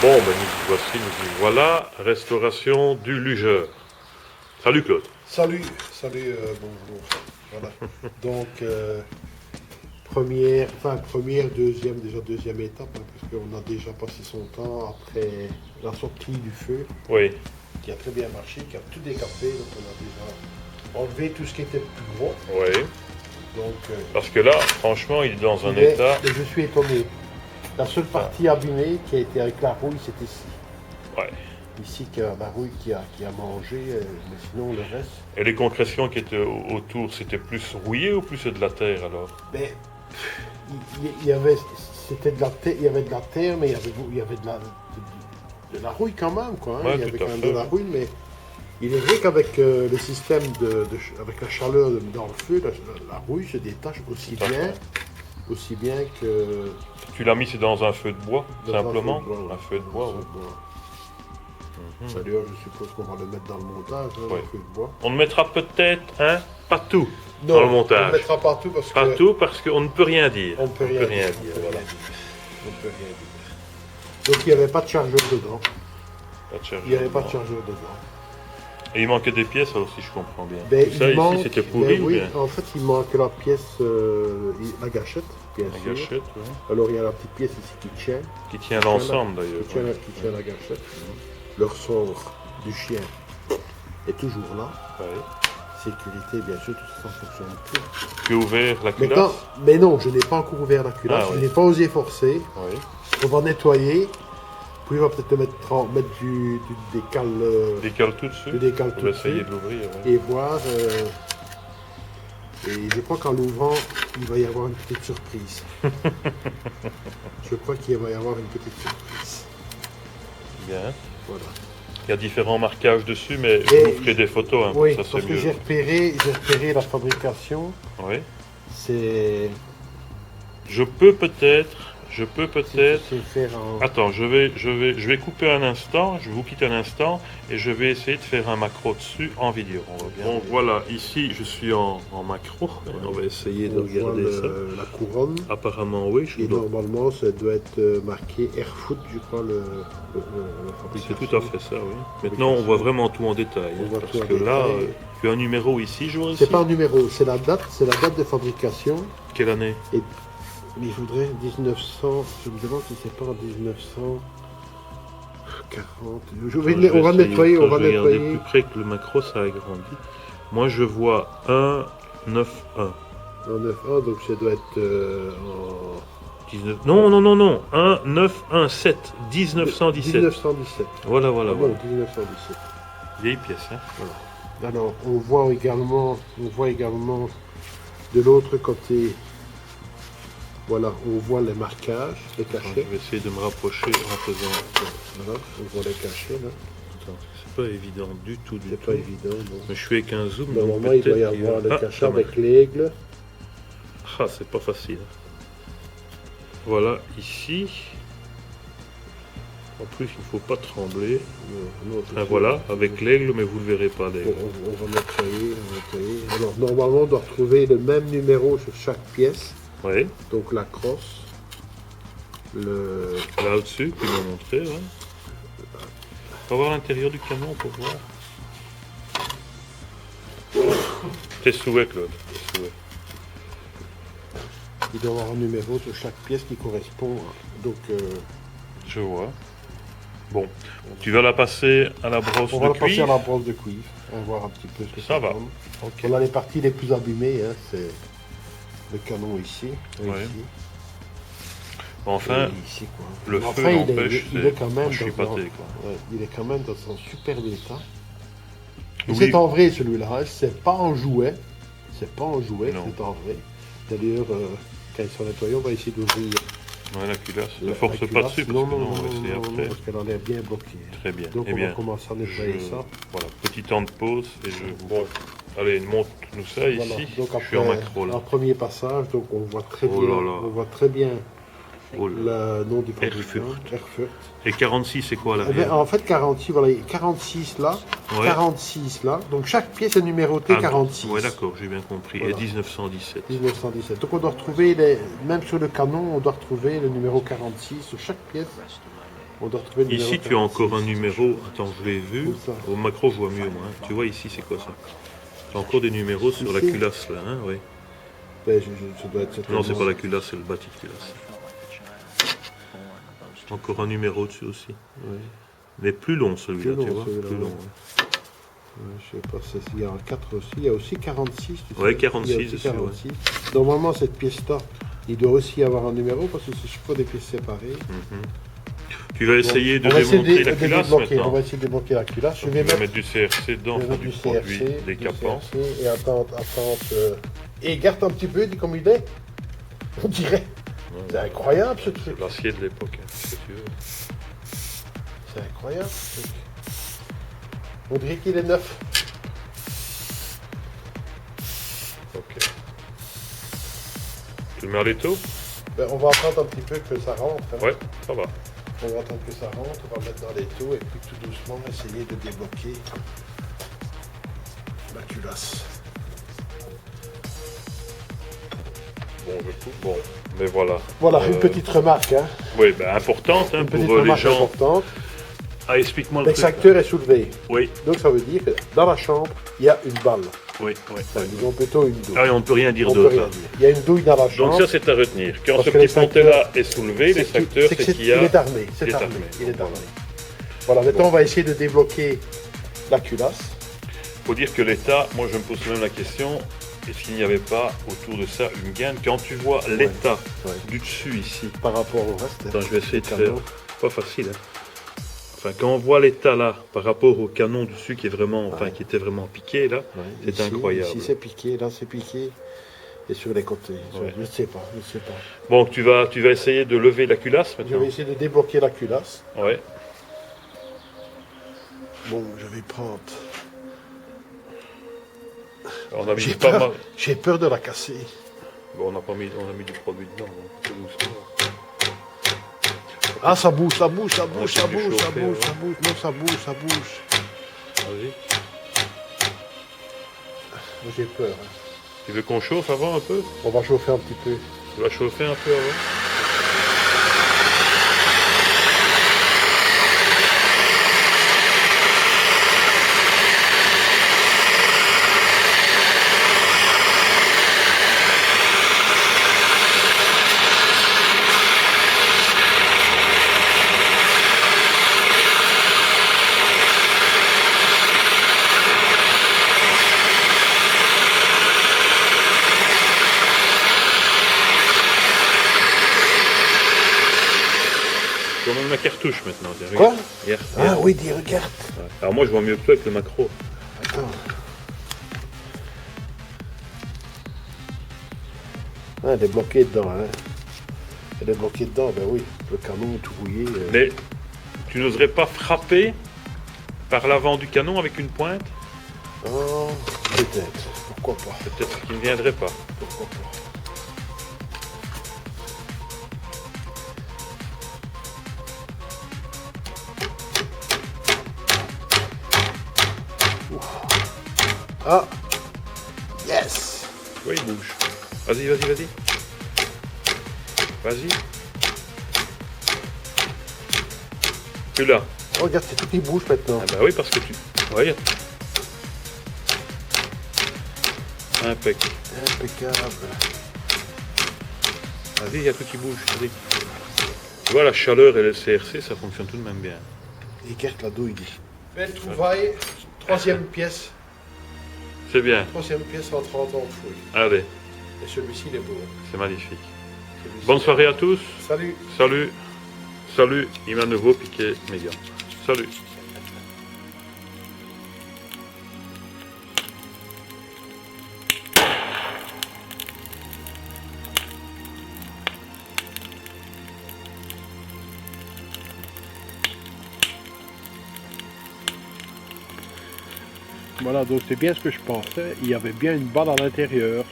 Bon, ben nous y voilà, restauration du lugeur. Salut Claude. Salut, bonjour. Voilà. Donc, première, deuxième étape, hein, parce qu'on a déjà passé son temps après la sortie du feu, Oui, qui a très bien marché, qui a tout décapé, donc on a déjà enlevé tout ce qui était plus gros. oui. Donc, Parce que là, franchement, il est dans un mais état. je suis étonné. La seule partie abîmée qui a été avec la rouille, c'est ici. Ouais. Ici, qu'il y a la rouille qui a mangé, mais sinon le reste. Et les concrétions qui étaient autour, c'était plus rouillé ou plus de la terre alors? Mais il y avait, c'était de la terre, il y avait de la terre, mais il y avait de la rouille quand même, quoi. Hein. Ouais, Il y avait tout à quand même fait, de la rouille, mais il est vrai qu'avec le système avec la chaleur dans le feu, la rouille se détache Tout à aussi bien que Tu l'as mis, c'est dans un feu de bois, dans un simplement? feu de bois, ouais. Un feu de bois, Un feu oui. de bois. Mhm. D'ailleurs, je suppose qu'on va le mettre dans le montage, hein, Ouais. le feu de bois. On le mettra peut-être, hein, pas tout Non, dans le on le montage. mettra partout parce Pas que tout parce qu'on ne peut rien dire. on ne peut rien dire. On peut voilà. rien dire. On peut rien dire. Donc il n'y avait pas de chargeur dedans. Pas de chargeur, Il n'y avait pas de non. chargeur dedans. Et il manquait des pièces, ça aussi, je comprends bien. Ben, Tout ça il ici, manque- c'était pourri ben ou oui, bien? en fait, il manque la pièce, la gâchette, bien La sûr. gâchette, oui. Alors, il y a la petite pièce ici qui tient. Qui tient l'ensemble Qui d'ailleurs. tient, Ouais. qui tient la gâchette. Le ressort du chien est toujours là. Ouais. Sécurité, bien sûr, tout ça fonctionne plus. Tu as ouvert la Mais, culasse? mais non, je n'ai pas encore ouvert la culasse. Ah, Je oui. n'ai pas osé forcer. Oui. On va nettoyer. Puis, on va peut-être mettre du décal. Décale tout dessus. Du décal On tout va essayer dessus. de l'ouvrir. Ouais. Et voir. Et je crois qu'en l'ouvrant, il va y avoir une petite surprise. Je crois qu'il va y avoir une petite surprise. Bien. Voilà. Il y a différents marquages dessus, mais Et- je vous ferai des photos, hein, Oui, ça c'est parce que mieux. j'ai repéré la fabrication. Oui. C'est Je peux peut-être. c'est faire en. Attends, je vais couper un instant, je vous quitte un instant et je vais essayer de faire un macro dessus en vidéo. On va bien. Bon, voilà, ici je suis en macro. On va essayer de On voit regarder ça. la couronne. Apparemment, oui, je Et dois. normalement, ça doit être marqué Airfoot, je crois, la C'est fabrication. tout à fait ça, oui. Maintenant, on voit vraiment tout en détail. On hein, voit parce tout en que là, détail. tu as un numéro ici, je vois aussi. C'est pas un numéro, c'est la date de fabrication. Quelle année? Mais il faudrait 1900, je me demande si c'est pas en 1940. On va nettoyer, on va Je vais regarder nettoyer. plus près que le macro, ça a grandi. Moi, je vois 1, 9, 1. En 9.1, donc ça doit être en 19... Non. 1, 9, 1, 7. 1917. 1917. Voilà. Ah bon, 1917. Vieille pièce, hein. Voilà. Alors, on voit également de l'autre côté, voilà, on voit les marquages, les Attends, cachets. je vais essayer de me rapprocher en faisant. Voilà, on voit les cachets là. Attends, c'est pas évident du tout. C'est pas évident. Non. Mais je suis avec un zoom. donc Normalement, il doit y peut-être qu'il avoir va- le Ah, cachet quand même. avec l'aigle. Ah, c'est pas facile. Voilà, ici. En plus, il ne faut pas trembler. Non, Ah, voilà, avec l'aigle, mais vous ne le verrez pas, Bon, l'aigle. on va nettoyer, Alors, normalement, on doit retrouver le même numéro sur chaque pièce. Oui, Donc, la crosse, le... là au-dessus, tu m'as montré. Ouais. On va voir l'intérieur du camion pour voir. Tes souhaits, Claude. Tes souhaits. il doit y avoir un numéro sur chaque pièce qui correspond. Donc, Je vois. Bon, tu vas la passer à la brosse on va de la passer à cuivre. la brosse de cuivre. On va voir un petit peu ce que Ça va. donne. Ok. Voilà les parties les plus abîmées. Hein, c'est le canon ici. Ouais. Ici. Enfin, Et ici, quoi. le Mais feu enfin, n'empêche, il est quand même moi, je suis dans pâté, un- quoi. ouais, il est quand même dans un super état. Et Oui. c'est en vrai celui-là, hein. C'est pas en jouet. C'est pas en jouet, Non. c'est en vrai. D'ailleurs, quand ils sont nettoyés, on va essayer d'ouvrir Ouais, la culasse. Ne la force pas culasse. dessus, parce Non, que non, non, non, on va essayer non, après. parce qu'elle en est bien bloquée. Très bien. Donc eh on bien, va commencer à nettoyer ça. Voilà, petit temps de pause et je. Bon, allez, montre-nous ça Voilà. ici. Donc Je suis en après macro là. un premier passage, donc on voit très Oh bien, là là. on voit très bien Oh là. le nom du fabricant, Erfurt. Erfurt. Et 46, c'est quoi là? Eh bien, en fait 46, voilà, 46 là, Ouais. 46 là. Donc chaque pièce est numérotée 46. Oui, d'accord, j'ai bien compris. Voilà. Et 1917. 1917. Donc on doit retrouver, même sur le canon, on doit retrouver le numéro 46 sur chaque pièce. On doit retrouver le numéro Ici, tu as 46. encore un numéro. Attends, je l'ai vu. Où ça? Au macro, je vois mieux, moi. Hein. Tu vois, ici, c'est quoi ça? Tu as encore des numéros sur la Ici? culasse, là, hein, oui. Ben, ça doit être Non, c'est certainement- pas la culasse, c'est le bâti de culasse. Encore un numéro dessus aussi. Oui. Mais plus long, celui-là, Plus tu long, vois. celui-là, Plus long, ouais. ouais. Ouais, je sais pas, il y a 4 aussi. Il y a aussi 46. Tu sais. Ouais, 46 Il y a aussi dessus, ouais. 46. Normalement, cette pièce-là, il doit aussi avoir un numéro parce que c'est chaque fois des pièces séparées. Mhm. Tu vas essayer de On va essayer démontrer la de culasse débloquer. On maintenant. va essayer de débloquer la culasse. Je Donc, vais tu vas mettre mettre du CRC dedans, je vais enfin, mettre du du produit CRC, décapant. du CRC, et attends. Et garde un petit peu, dis comme il est. On dirait. C'est incroyable ce truc. C'est l'acier de l'époque, hein, ce que tu veux. C'est incroyable ce truc. On dirait qu'il est neuf. Ok. Tu le mets à l'étau? Ben, on va attendre un petit peu que ça rentre. Hein. Ouais, ça va. On va attendre que ça rentre, on va mettre dans l'étau et puis tout doucement essayer de débloquer la culasse. Bon, je coupe. Bon, mais voilà. Voilà, une petite remarque. Hein. Oui, ben importante hein, Une pour petite les remarque gens. importante. Ah, explique-moi le truc. L'extracteur est soulevé. Oui, Donc ça veut dire que dans la chambre, il y a une balle. oui, oui. Enfin, disons plutôt une douille. Ah, et on ne peut rien dire On peut d'autre. rien hein. dire. Il y a une douille dans la chambre. Donc ça, c'est à retenir. Quand Parce ce que petit l'extracteur- pontet-là est soulevé, c'est l'extracteur, que c'est qu'il y a... il est armé. C'est il est armé. armé. Il est Voilà. armé. Voilà, maintenant on va essayer de débloquer la culasse. Il faut dire que l'État, moi je me pose même la question, est-ce qu'il n'y avait pas autour de ça une gaine? Quand tu vois l'état Ouais. du dessus ici, Par rapport au reste. attends, je vais essayer de le faire, canon. pas facile. Hein. Enfin, quand on voit l'état là, par rapport au canon dessus qui est vraiment, enfin, Ouais. qui était vraiment piqué là, Ouais, c'est ici, incroyable. Ici c'est piqué, là c'est piqué. Et sur les côtés. Ouais. Je ne sais pas, je ne sais pas. Bon, tu vas essayer de lever la culasse Je maintenant. vais essayer de débloquer la culasse. Ouais. Bon, je vais prendre. On a mis J'ai pas peur, mal. j'ai peur de la casser. Bon, on a mis du produit dedans. Donc, tout doucement. Ah, ça bouge, ça bouge, ça bouge, Ouais, ça c'est du bouge, ça chauffé, bouge, ouais. ça bouge. Non, ça bouge, ça bouge. Vas-y. J'ai peur. Hein. Tu veux qu'on chauffe avant un peu? On va chauffer un petit peu. Tu vas chauffer un peu avant? Tu vois même la cartouche maintenant. tiens, Quoi? regarde. Regarde, Ah regarde. oui, dis, regarde. Ouais. Alors moi je vois mieux que toi avec le macro. Attends. Ah, elle est bloquée dedans, hein. Elle est bloquée dedans, ben oui. Le canon tout rouillé. Mais tu n'oserais pas frapper par l'avant du canon avec une pointe? Oh, peut-être. Pourquoi pas? C'est peut-être ce qui ne viendrait pas. Pourquoi pas? Ouf. Ah! Yes! Oui, il bouge. Vas-y, vas-y, vas-y. Vas-y. Tu l'as. Oh, regarde, c'est tout qui bouge maintenant. Ah bah oui, parce que tu... Regarde. Impec. Impeccable. Vas-y, il y a tout qui bouge. Vas-y. Tu vois, la chaleur et le CRC, ça fonctionne tout de même bien. Et regarde la douille. Belle trouvaille. Troisième pièce. C'est bien. Troisième pièce en 30 ans de fouille. Allez, Et celui-ci, il est beau. c'est magnifique. Celui-ci. Bonne soirée à tous. Salut. Salut. Salut. Il m'a nouveau piqué mes gants. Salut. Voilà, donc c'est bien ce que je pensais. Il y avait bien une balle à l'intérieur.